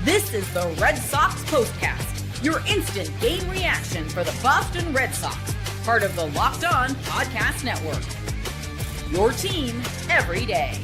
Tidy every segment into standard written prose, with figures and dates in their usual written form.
This is the Red Sox POSTCAST, your instant game reaction for the Boston Red Sox, part of the Locked On Podcast Network. Your team every day.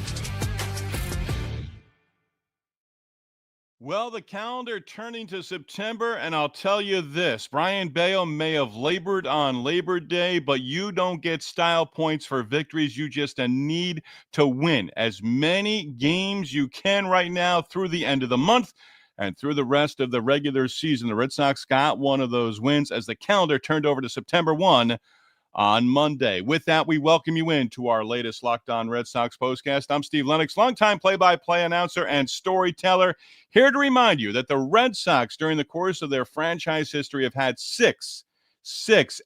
Well, the calendar turning to September, and I'll tell you this. Brayan Bello may have labored on Labor Day, but you don't get style points for victories. You just need to win as many games you can right now through the end of the month and through the rest of the regular season. The Red Sox got one of those wins as the calendar turned over to September 1 on Monday. With that, we welcome you into our latest Locked On Red Sox postcast. I'm Steve Lennox, longtime play-by-play announcer and storyteller, here to remind you that the Red Sox, during the course of their franchise history, have had six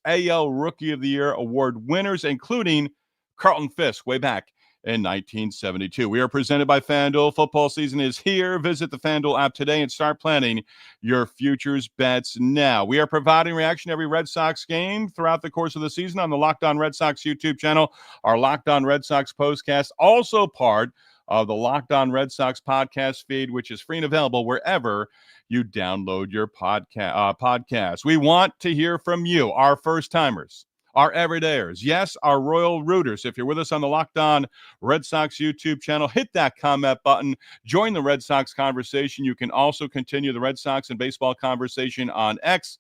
AL Rookie of the Year award winners, including Carlton Fisk way back in 1972. We are presented by FanDuel. Football season is here. Visit the FanDuel app today and start planning your futures bets now. We are providing reaction to every Red Sox game throughout the course of the season on the Locked On Red Sox YouTube channel. Our Locked On Red Sox postcast, also part of the Locked On Red Sox podcast feed, which is free and available wherever you download your podcast. We want to hear from you, our first-timers, our everydayers, yes, our royal rooters. If you're with us on the Locked On Red Sox YouTube channel, hit that comment button. Join the Red Sox conversation. You can also continue the Red Sox and baseball conversation on X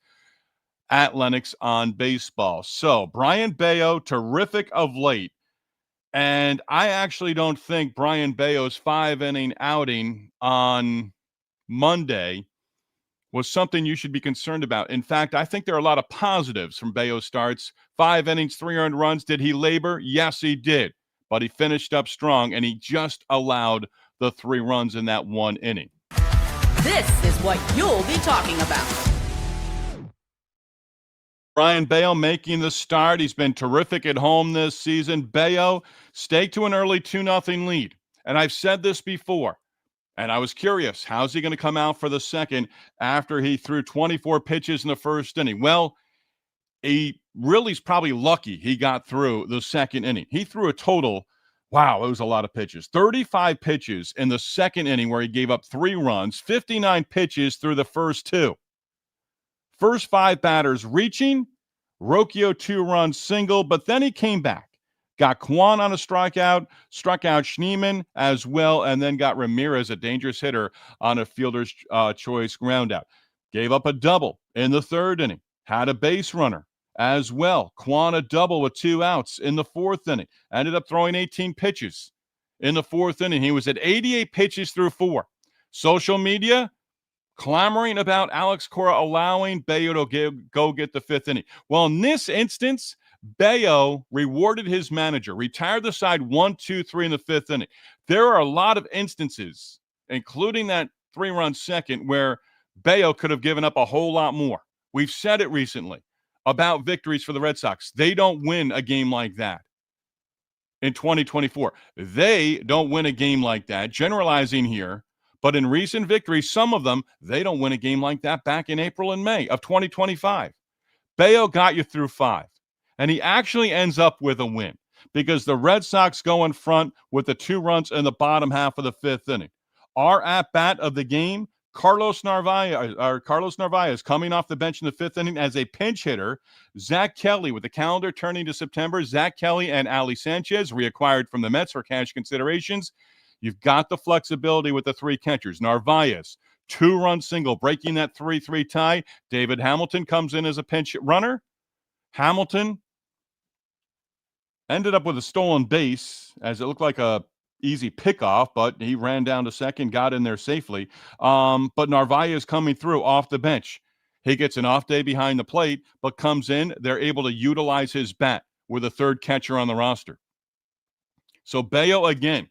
at Lennox on Baseball. So, Brayan Bello, terrific of late. And I actually don't think Brayan Bello's 5-inning outing on Monday was something you should be concerned about. In fact, I think there are a lot of positives from Bello's starts. 5 innings, 3 earned runs. Did he labor? Yes, he did. But he finished up strong, and he just allowed the 3 runs in that 1 inning. This is what you'll be talking about. Brayan Bello making the start. He's been terrific at home this season. Bello staked to an early 2-0 lead. And I've said this before, and I was curious, how's he going to come out for the second after he threw 24 pitches in the first inning? Well, he really is probably lucky he got through the second inning. He threw a total, wow, it was a lot of pitches. 35 pitches in the second inning where he gave up 3 runs, 59 pitches through the first 2. First 5 batters reaching, Rocchio 2-run single, but then he came back. Got Kwan on a strikeout, struck out Schneemann as well, and then got Ramirez, a dangerous hitter, on a fielder's choice groundout. Gave up a double in the third inning. Had a base runner as well. Kwan a double with 2 outs in the fourth inning. Ended up throwing 18 pitches in the fourth inning. He was at 88 pitches through 4. Social media clamoring about Alex Cora allowing Bello to go get the 5th inning. Well, in this instance, Bello rewarded his manager, retired the side 1-2-3 in the 5th inning. There are a lot of instances, including that 3-run second, where Bello could have given up a whole lot more. We've said it recently about victories for the Red Sox. They don't win a game like that in 2024. They don't win a game like that, generalizing here. But in recent victories, some of them, they don't win a game like that back in April and May of 2025. Bello got you through 5. And he actually ends up with a win because the Red Sox go in front with the 2 runs in the bottom half of the 5th inning. Our at-bat of the game, Carlos Narvaez coming off the bench in the 5th inning as a pinch hitter. Zach Kelly, with the calendar turning to September, Zach Kelly and Ali Sanchez reacquired from the Mets for cash considerations. You've got the flexibility with the 3 catchers. Narvaez, 2-run single, breaking that 3-3 tie. David Hamilton comes in as a pinch runner. Hamilton ended up with a stolen base as it looked like a easy pickoff, but he ran down to second, got in there safely. But Narvaez coming through off the bench. He gets an off day behind the plate, but comes in. They're able to utilize his bat with a 3rd catcher on the roster. So Bello, again,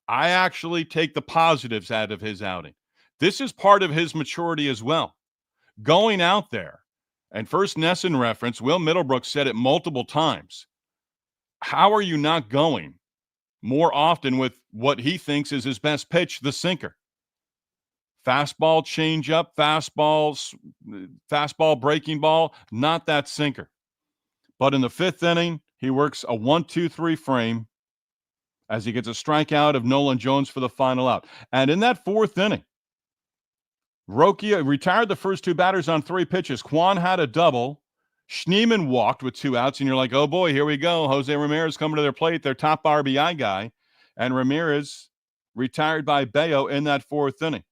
I actually take the positives out of his outing. This is part of his maturity as well. Going out there, and First Nesson reference, Will Middlebrook said it multiple times. How are you not going more often with what he thinks is his best pitch, the sinker? Fastball, changeup, fastball, breaking ball, not that sinker. But in the 5th inning, he works a 1-2-3 frame as he gets a strikeout of Nolan Jones for the final out. And in that 4th inning, Rokia retired the first 2 batters on 3 pitches. Kwan had a double. Schneemann walked with 2 outs, and you're like, oh boy, here we go. Jose Ramirez coming to their plate, their top RBI guy. And Ramirez retired by Bello in that 4th inning.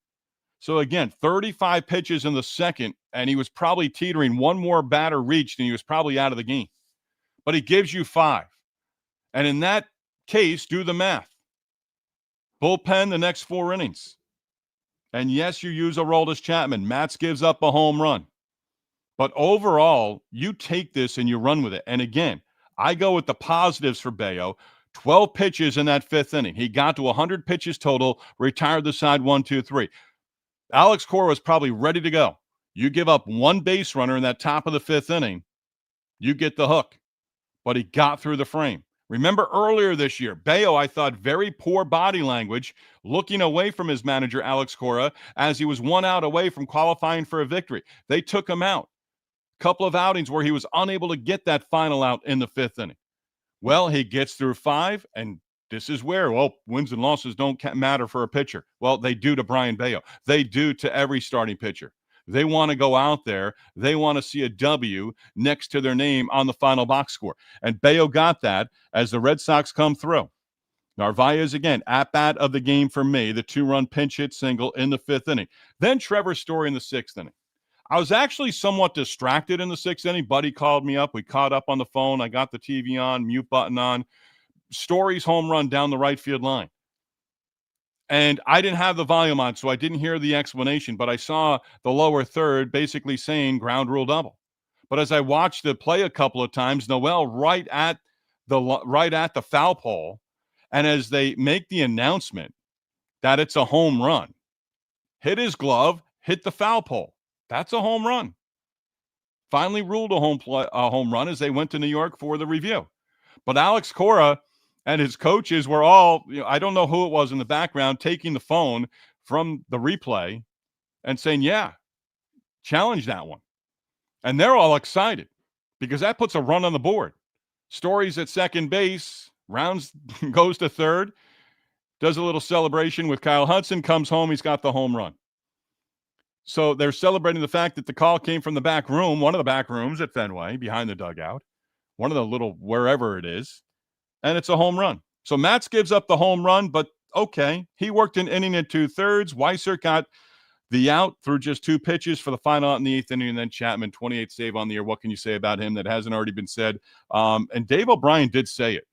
So again, 35 pitches in the second, and he was probably teetering. One more batter reached, and he was probably out of the game. But he gives you 5. And in that case, do the math. Bullpen the next 4 innings. And yes, you use Aroldis Chapman. Matz gives up a home run. But overall, you take this and you run with it. And again, I go with the positives for Bello. 12 pitches in that 5th inning. He got to 100 pitches total, retired the side 1, 2, 3. Alex Cora was probably ready to go. You give up 1 base runner in that top of the 5th inning, you get the hook. But he got through the frame. Remember earlier this year, Bello, I thought, very poor body language, looking away from his manager, Alex Cora, as he was 1 out away from qualifying for a victory. They took him out. A couple of outings where he was unable to get that final out in the 5th inning. Well, he gets through 5, and this is where, wins and losses don't matter for a pitcher. Well, they do to Brayan Bello. They do to every starting pitcher. They want to go out there. They want to see a W next to their name on the final box score. And Bello got that as the Red Sox come through. Narvaez, again, at-bat of the game for me, the 2-run pinch hit single in the 5th inning. Then Trevor Story in the 6th inning. I was actually somewhat distracted in the 6th inning. Buddy called me up. We caught up on the phone. I got the TV on, mute button on. Story's home run down the right field line. And I didn't have the volume on, so I didn't hear the explanation, but I saw the lower third basically saying ground rule double. But as I watched the play a couple of times, Noel right at the foul pole, and as they make the announcement that it's a home run, hit his glove, hit the foul pole. That's a home run. Finally ruled a home run as they went to New York for the review. But Alex Cora and his coaches were all, I don't know who it was in the background, taking the phone from the replay and saying, yeah, challenge that one. And they're all excited because that puts a run on the board. Story's at second base, Rounds goes to third, does a little celebration with Kyle Hudson, comes home, he's got the home run. So they're celebrating the fact that the call came from the back room, one of the back rooms at Fenway, behind the dugout, one of the little wherever it is, and it's a home run. So Matz gives up the home run, but okay, he worked an inning and 2/3. Weiser got the out through just 2 pitches for the final out in the 8th inning, and then Chapman, 28th save on the year. What can you say about him that hasn't already been said? And Dave O'Brien did say it.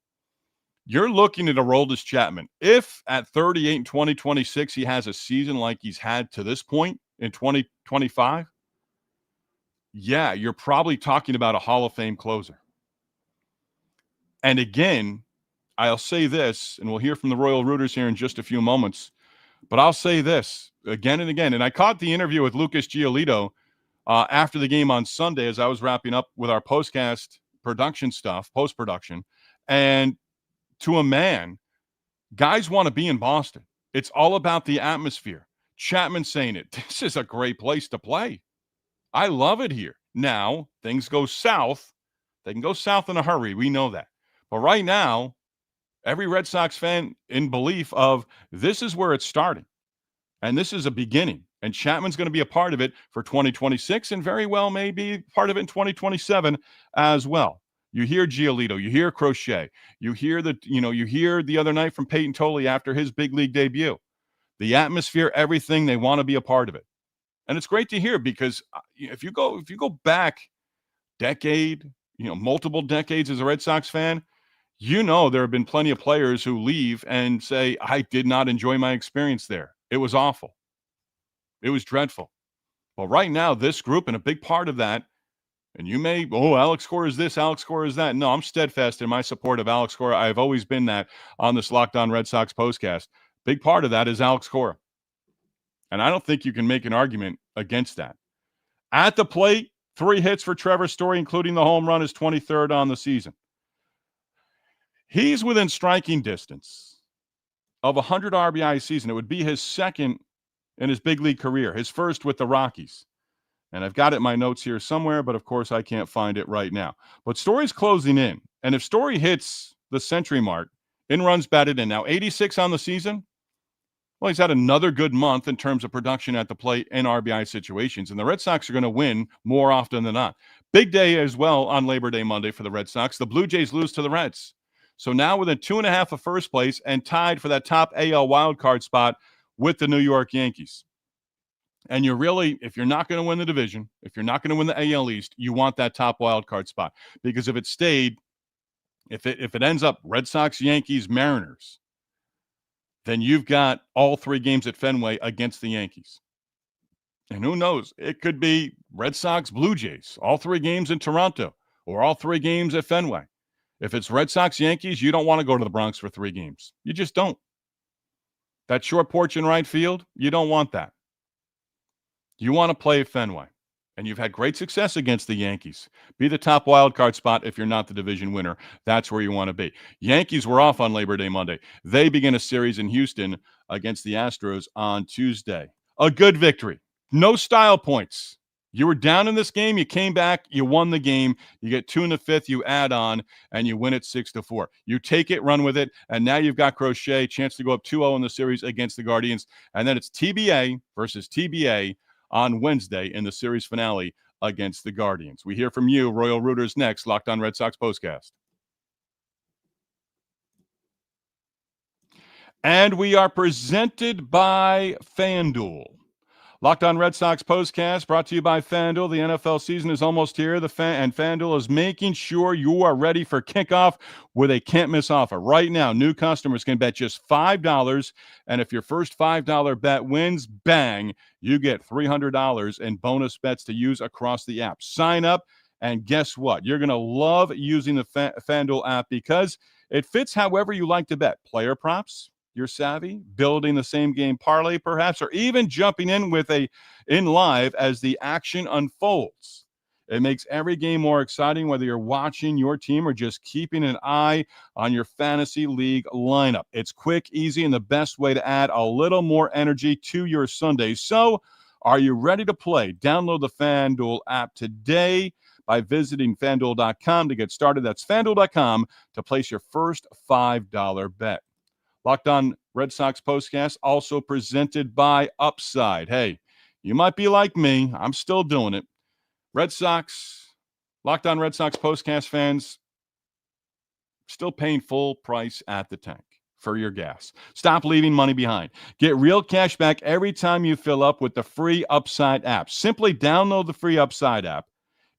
You're looking at Aroldis Chapman. If at 38 in 2026 he has a season like he's had to this point in 2025, yeah, you're probably talking about a Hall of Fame closer. And again, I'll say this, and we'll hear from the Royal Rooters here in just a few moments, but I'll say this again and again. And I caught the interview with Lucas Giolito after the game on Sunday as I was wrapping up with our postcast production stuff, post-production. And to a man, guys want to be in Boston. It's all about the atmosphere. Chapman saying it. This is a great place to play. I love it here. Now, things go south. They can go south in a hurry. We know that. But right now, every Red Sox fan in belief of this is where it's starting. And this is a beginning. And Chapman's going to be a part of it for 2026 and very well may be part of it in 2027 as well. You hear Giolito, you hear Crochet, you hear the other night from Peyton Tolley after his big league debut. The atmosphere, everything, they want to be a part of it. And it's great to hear because if you go back decade, multiple decades as a Red Sox fan, there have been plenty of players who leave and say, I did not enjoy my experience there. It was awful. It was dreadful. Well, right now, this group, and a big part of that, and you may, Alex Cora is this, Alex Cora is that. No, I'm steadfast in my support of Alex Cora. I've always been that on this Locked On Red Sox postcast. Big part of that is Alex Cora. And I don't think you can make an argument against that. At the plate, 3 hits for Trevor Story, including the home run, his 23rd on the season. He's within striking distance of 100 RBI season. It would be his second in his big league career, his first with the Rockies. And I've got it in my notes here somewhere, but of course I can't find it right now. But Story's closing in. And if Story hits the century mark in runs batted in, now 86 on the season, Well, he's had another good month in terms of production at the plate in RBI situations, and the Red Sox are going to win more often than not. Big day as well on Labor Day Monday for the Red Sox. The Blue Jays lose to the Reds. So now within 2.5 of first place and tied for that top AL wildcard spot with the New York Yankees. And you're really, if you're not going to win the division, if you're not going to win the AL East, you want that top wildcard spot. Because if it stayed, if it ends up Red Sox, Yankees, Mariners, then you've got all 3 games at Fenway against the Yankees. And who knows? It could be Red Sox, Blue Jays, all 3 games in Toronto, or all 3 games at Fenway. If it's Red Sox, Yankees, you don't want to go to the Bronx for 3 games. You just don't. That short porch in right field, you don't want that. You want to play at Fenway. And you've had great success against the Yankees. Be the top wild card spot if you're not the division winner. That's where you want to be. Yankees were off on Labor Day Monday. They begin a series in Houston against the Astros on Tuesday. A good victory. No style points. You were down in this game. You came back. You won the game. You get 2 in the 5th. You add on, and you win it 6-4. You take it, run with it, and now you've got Crochet, chance to go up 2-0 in the series against the Guardians. And then it's TBA versus TBA on Wednesday in the series finale against the Guardians. We hear from you, Royal Rooters, next. Locked On Red Sox Postcast. And we are presented by FanDuel. Locked On Red Sox Postcast brought to you by FanDuel. The NFL season is almost here, and FanDuel is making sure you are ready for kickoff with a can't-miss offer. Right now, new customers can bet just $5, and if your first $5 bet wins, bang, you get $300 in bonus bets to use across the app. Sign up, and guess what? You're going to love using the FanDuel app because it fits however you like to bet. Player props, you're savvy, building the same game parlay perhaps, or even jumping in with in live as the action unfolds. It makes every game more exciting, whether you're watching your team or just keeping an eye on your fantasy league lineup. It's quick, easy, and the best way to add a little more energy to your Sunday. So, are you ready to play? Download the FanDuel app today by visiting FanDuel.com to get started. That's FanDuel.com to place your first $5 bet. Locked On Red Sox Postcast, also presented by Upside. Hey, you might be like me. I'm still doing it. Red Sox, Locked On Red Sox Postcast fans, still paying full price at the tank for your gas. Stop leaving money behind. Get real cash back every time you fill up with the free Upside app. Simply download the free Upside app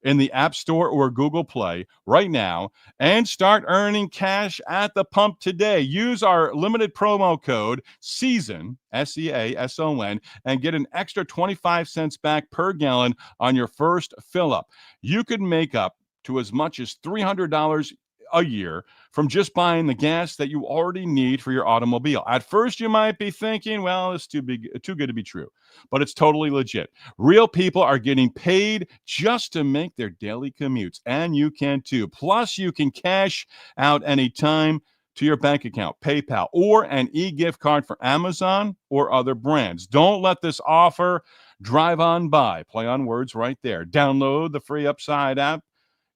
in the App Store or Google Play right now and start earning cash at the pump today. Use our limited promo code SEASON, SEASON, and get an extra 25 cents back per gallon on your first fill up. You could make up to as much as $300 a year from just buying the gas that you already need for your automobile. At first, you might be thinking, well, it's too good to be true, but it's totally legit. Real people are getting paid just to make their daily commutes, and you can too. Plus, you can cash out anytime to your bank account, PayPal, or an e-gift card for Amazon or other brands. Don't let this offer drive on by. Play on words right there. Download the free Upside app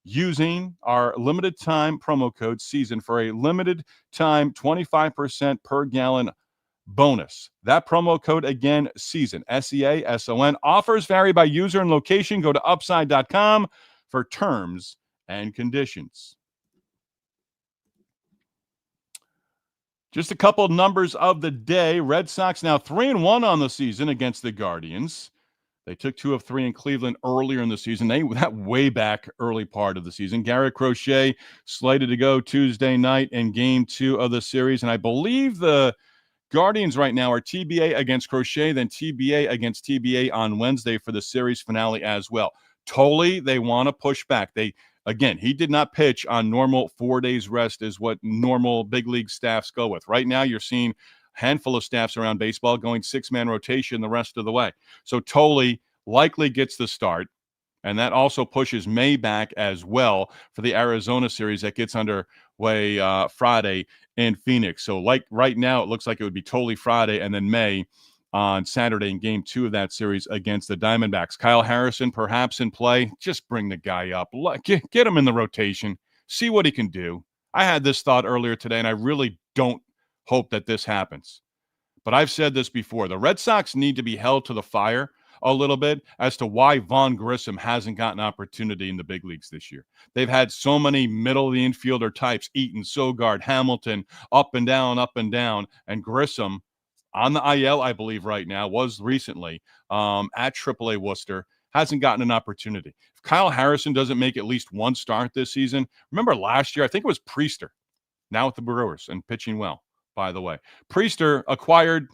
using our limited time promo code SEASON for a limited time 25% per gallon bonus. That promo code again, SEASON, SEASON. Offers vary by user and location. Go to upside.com for terms and conditions. Just a couple of numbers of the day. Red Sox now 3-1 on the season against the Guardians. They took 2 of 3 in Cleveland earlier in the season. That way back early part of the season. Garrett Crochet slated to go Tuesday night in Game 2 of the series. And I believe the Guardians right now are TBA against Crochet, then TBA against TBA on Wednesday for the series finale as well. Totally, they want to push back. Again, he did not pitch on normal 4 days rest is what normal big league staffs go with. Right now, you're seeing handful of staffs around baseball going 6-man rotation the rest of the way. So Tolley likely gets the start, and that also pushes May back as well for the Arizona series that gets underway Friday in Phoenix. So like right now, it looks like it would be Tolley Friday and then May on Saturday in Game 2 of that series against the Diamondbacks. Kyle Harrison perhaps in play. Just bring the guy up. Get him in the rotation. See what he can do. I had this thought earlier today, and I really don't hope that this happens. But I've said this before. The Red Sox need to be held to the fire a little bit as to why Vaughn Grissom hasn't gotten opportunity in the big leagues this year. They've had so many middle of the infielder types, Eaton, Sogard, Hamilton, up and down, and Grissom on the IL, I believe right now, was recently at AAA Worcester, hasn't gotten an opportunity. If Kyle Harrison doesn't make at least one start this season, remember last year, I think it was Priester, now with the Brewers and pitching well, by the way. Priester acquired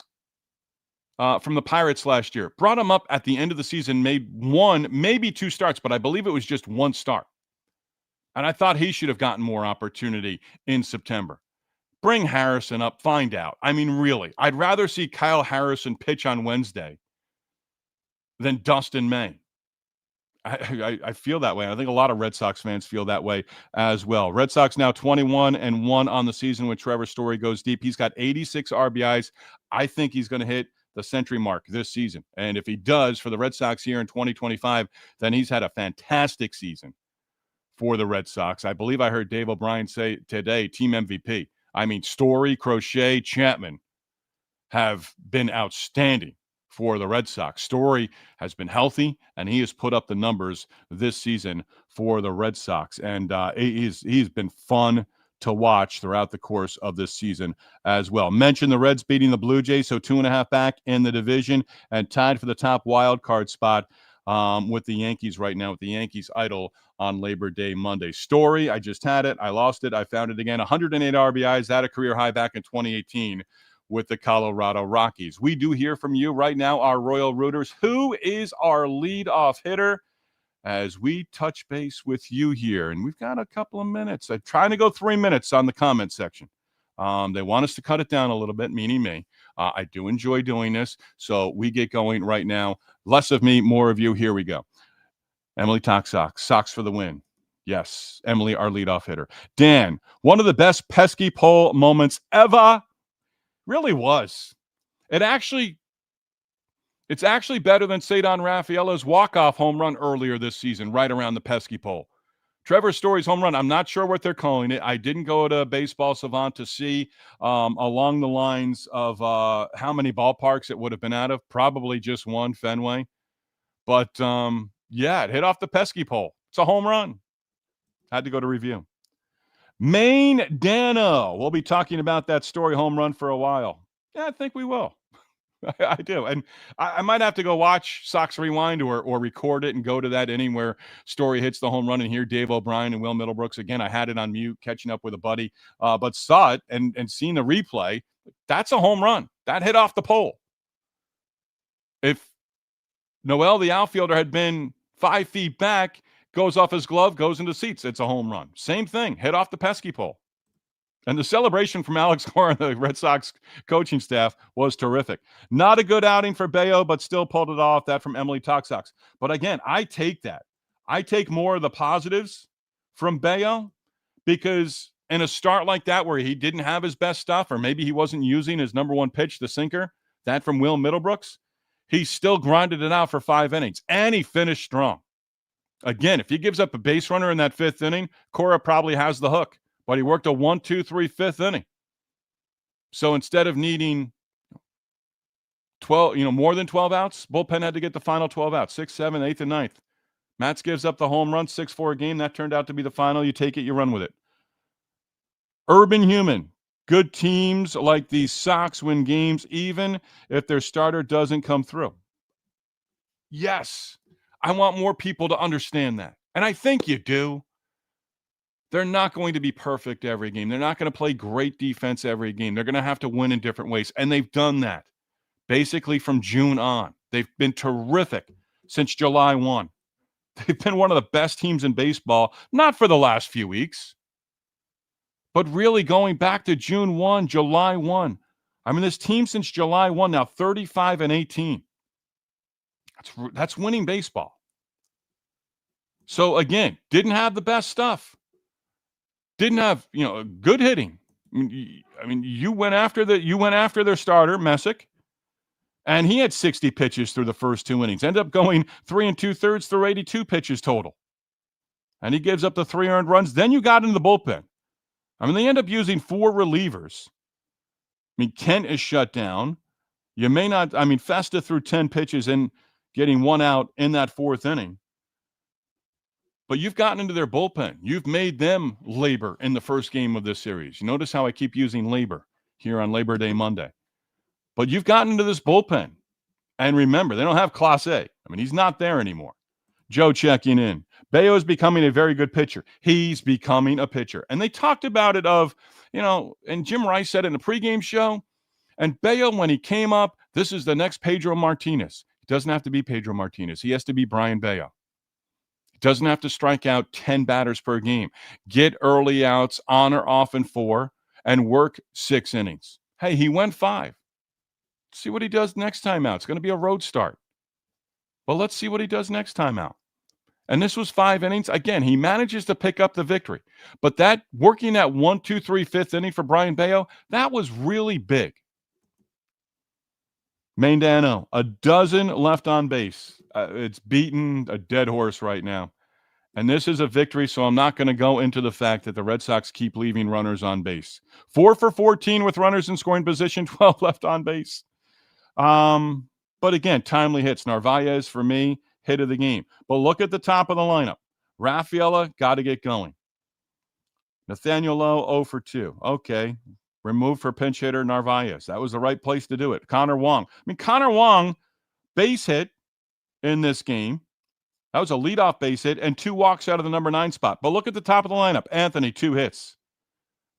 from the Pirates last year, brought him up at the end of the season, made one, maybe two starts, but I believe it was just one start. And I thought he should have gotten more opportunity in September. Bring Harrison up, find out. I mean, really, I'd rather see Kyle Harrison pitch on Wednesday than Dustin May. I feel that way. I think a lot of Red Sox fans feel that way as well. Red Sox now 21-1 on the season when Trevor Story goes deep. He's got 86 RBIs. I think he's going to hit the century mark this season. And if he does for the Red Sox here in 2025, then he's had a fantastic season for the Red Sox. I believe I heard Dave O'Brien say today, team MVP. I mean, Story, Crochet, Chapman have been outstanding for the Red Sox. Story has been healthy, and he has put up the numbers this season for the Red Sox. And he's been fun to watch throughout the course of this season as well. Mentioned the Reds beating the Blue Jays, so 2.5 back in the division and tied for the top wild card spot with the Yankees right now, with the Yankees idle on Labor Day Monday. Story, I just had it. I lost it. I found it again. 108 RBIs, at a career high back in 2018 with the Colorado Rockies. We do hear from you right now, our Royal Rooters. Who is our leadoff hitter? As we touch base with you here. And we've got a couple of minutes. I'm trying to go 3 minutes on the comment section. They want us to cut it down a little bit, meaning me. I do enjoy doing this. So we get going right now. Less of me, more of you. Here we go. Emily talks Sox. Sox for the win. Yes, Emily, our leadoff hitter. Dan, one of the best pesky pole moments ever. Really was. It's actually better than Cedar Rafaela's walk-off home run earlier this season, right around the pesky pole. Trevor Story's home run, I'm not sure what they're calling it. I didn't go to Baseball Savant to see along the lines of how many ballparks it would have been out of. Probably just one, Fenway. But, yeah, it hit off the pesky pole. It's a home run. Had to go to review. Maine Dano. We'll be talking about that Story home run for a while. Yeah, I think we will. I do. And I might have to go watch Sox Rewind or record it and go to that inning where Story hits the home run and hear Dave O'Brien and Will Middlebrooks. Again, I had it on mute, catching up with a buddy, but saw it and seen the replay. That's a home run. That hit off the pole. If Noel, the outfielder, had been 5 feet back, goes off his glove, goes into seats, it's a home run. Same thing, hit off the pesky pole. And the celebration from Alex Cora and the Red Sox coaching staff was terrific. Not a good outing for Bello, but still pulled it off. That from Emily Talk Sox. But again, I take that. I take more of the positives from Bello because in a start like that where he didn't have his best stuff, or maybe he wasn't using his number one pitch, the sinker, that from Will Middlebrooks, he still grinded it out for 5 innings, and he finished strong. Again, if he gives up a base runner in that 5th inning, Cora probably has the hook. But he worked a 1, 2, 3, 5th inning. So instead of needing 12, more than 12 outs, bullpen had to get the final 12 outs, 6th, 7th, 8th, and 9th. Matz gives up the home run, 6-4 game. That turned out to be the final. You take it, you run with it. Urban Human. Good teams like the Sox win games even if their starter doesn't come through. Yes, I want more people to understand that. And I think you do. They're not going to be perfect every game. They're not going to play great defense every game. They're going to have to win in different ways. And they've done that basically from June on. They've been terrific since July 1. They've been one of the best teams in baseball, not for the last few weeks, but really going back to June 1, July 1. I mean, this team since July 1, now 35-18. That's winning baseball. So again, didn't have the best stuff. Didn't have, good hitting. I mean, you went after their starter, Messick, and he had 60 pitches through the first 2 innings. Ended up going 3 2/3 through 82 pitches total. And he gives up the 3 earned runs. Then you got into the bullpen. I mean, they end up using 4 relievers. I mean, Kent is shut down. You may not, I mean, Festa threw 10 pitches and getting one out in that fourth inning. But you've gotten into their bullpen. You've made them labor in the first game of this series. You notice how I keep using labor here on Labor Day Monday. But you've gotten into this bullpen. And remember, they don't have Clase. I mean, he's not there anymore. Joe checking in. Bello is becoming a very good pitcher. He's becoming a pitcher. And they talked about it and Jim Rice said it in the pregame show. And Bello, when he came up, this is the next Pedro Martinez. He doesn't have to be Pedro Martinez. He has to be Brayan Bello. He doesn't have to strike out 10 batters per game. Get early outs on or off in 4 and work 6 innings. Hey, he went 5. See what he does next time out. It's going to be a road start. But let's see what he does next time out. And this was 5 innings. Again, he manages to pick up the victory. But that working that 1, 2, 3, 5th inning for Brayan Bello, that was really big. Maindano, a dozen left on base. It's beaten a dead horse right now. And this is a victory, so I'm not going to go into the fact that the Red Sox keep leaving runners on base. 4 for 14 with runners in scoring position, 12 left on base. But again, timely hits. Narvaez, for me, hit of the game. But look at the top of the lineup. Raffaella, got to get going. Nathaniel Lowe, 0 for 2. Okay. Removed for pinch hitter Narvaez. That was the right place to do it. Connor Wong. Connor Wong, base hit in this game. That was a leadoff base hit and 2 walks out of the number 9 spot. But look at the top of the lineup. Anthony, 2 hits.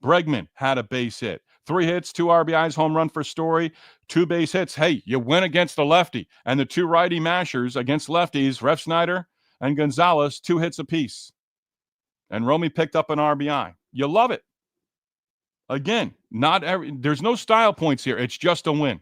Bregman had a base hit. 3 hits, 2 RBIs, home run for Story, 2 base hits. Hey, you win against the lefty. And the 2 righty mashers against lefties, Ref Snyder and Gonzalez, 2 hits apiece. And Romy picked up an RBI. You love it. Again, there's no style points here. It's just a win.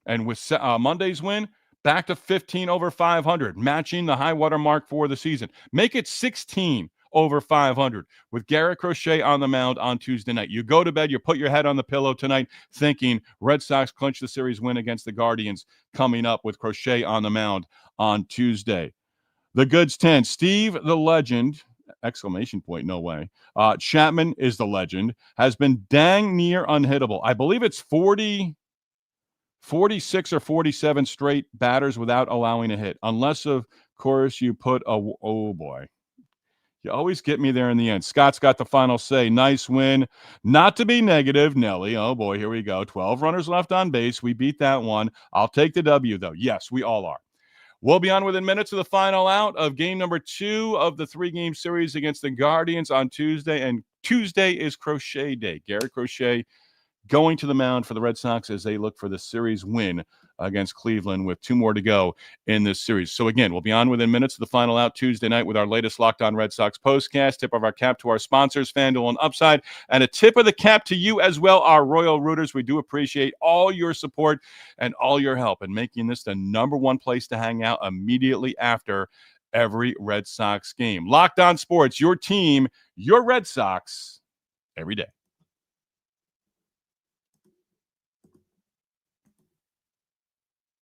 And with Monday's win, back to 15 over 500, matching the high water mark for the season. Make it 16 over 500 with Garrett Crochet on the mound on Tuesday night. You go to bed, you put your head on the pillow tonight thinking Red Sox clinch the series win against the Guardians coming up with Crochet on the mound on Tuesday. The Goods 10, Steve the Legend, exclamation point, no way. Chapman is the legend, has been dang near unhittable. I believe it's 46 or 47 straight batters without allowing a hit. Unless, of course, you put oh boy. You always get me there in the end. Scott's got the final say. Nice win. Not to be negative, Nelly. Oh, boy, here we go. 12 runners left on base. We beat that one. I'll take the W, though. Yes, we all are. We'll be on within minutes of the final out of game number 2 of the 3-game series against the Guardians on Tuesday. And Tuesday is Crochet Day. Garrett Crochet going to the mound for the Red Sox as they look for the series win against Cleveland with 2 more to go in this series. So again, we'll be on within minutes of the final out Tuesday night with our latest Locked On Red Sox postcast. Tip of our cap to our sponsors, FanDuel and Upside, and a tip of the cap to you as well, our Royal Rooters. We do appreciate all your support and all your help in making this the number 1 place to hang out immediately after every Red Sox game. Locked On Sports, your team, your Red Sox, every day.